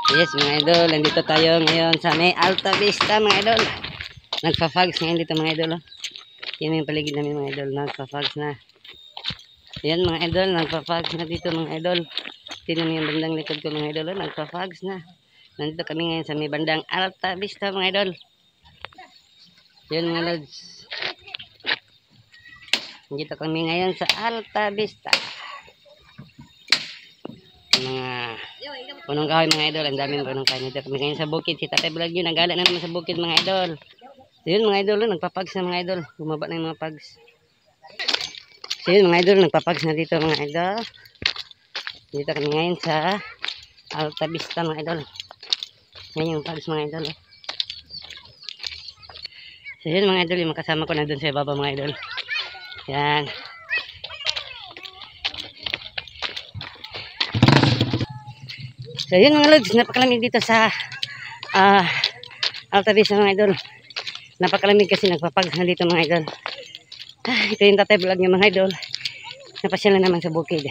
Yes mga idol, nandito tayo ngayon sa may Alta Vista mga idol. Nagpa-fogs ngayon dito mga idol. Yan yung paligid namin mga idol, nagpa-fogs na. Yan mga idol, nagpa-fogs na dito mga idol. Tingnan yung bandang likod ko mga idol, nagpa-fogs na. Nandito kami ngayon sa may bandang Alta Vista mga idol. Yan mga lods. Nandito kami ngayon sa Alta Vista. Mga punong kahoy mga idol, ang daming punong kahoy. Nandito kami ngayon sa bukid. Si Tatay Vlog yun, nagala na naman sa bukid mga idol. So yun mga idol, nagpapags na mga idol. Bumaba na yung mga pags. So yun mga idol, nagpapags na dito mga idol. Dito kami ngayon sa Alta Vista mga idol. Ngayon yung pags mga idol. So yun mga idol, yung makasama ko na dun sa ibaba mga idol. Yan. So yun mga lods, napakalamig dito sa Alta Vista mga idol. Napakalamig kasi nagpapags na dito mga idol. Ito yung Tatay Vlog niya mga idol. Napasya na naman sa bukid.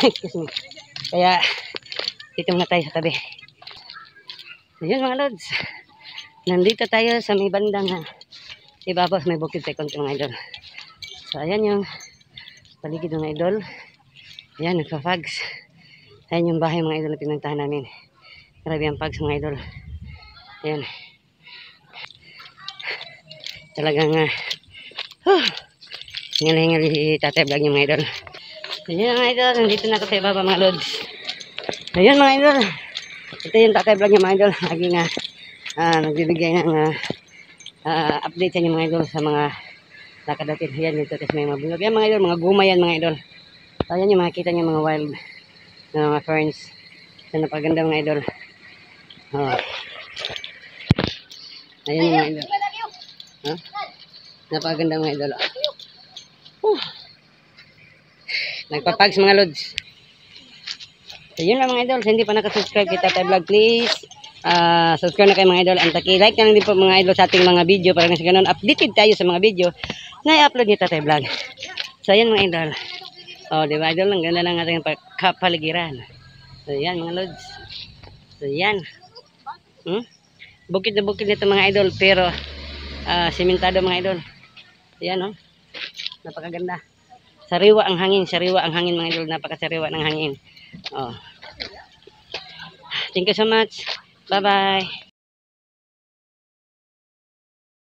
Excuse me. Kaya dito muna tayo sa tabi. So yun mga lods, nandito tayo sa may bandang ibabaw may bukid sa konti mga idol. So ayan yung paligid mga idol. Ayan, nagpapags. Ayan yung bahay mga idol na pinuntahan namin. Grabe ang pags mga idol. Ayan. Talagang hingal-hingal si Tatay Vlog yung mga idol. Ayan mga idol, nandito na ako sa ibaba mga lods. Ayan mga idol. Ito yung Tatay Vlog yung mga idol. Laging nagbibigay ng update sa inyo mga idol sa mga nakadating. Ayan dito kasi may mga bulog. Ayan mga idol, mga guma yan mga idol. Ayan yung makikita nyo mga wild na mga ferns. So, napaganda mga idol. Oh. Ayan yung mga idol. Huh? Napaganda mga idol. Nagpapags mga lods. So yun lang mga idol. So, hindi pa nakasubscribe kita Tatay Vlog, please subscribe na kayo mga idol. Antaki like na lang din po mga idol sa ating mga video para kasi ganun updated tayo sa mga video na i-upload ni Tatay Vlog. So ayan mga idol. Oh, di ba idol, ang ganda ng ating kapaligiran. So yan mga lods. So yan. Bukid na bukid nito mga idol, pero simentado mga idol. Yan oh. Napakaganda. Sariwa ang hangin mga idol, napakasariwa ng hangin. Oh. Thank you so much. Bye-bye.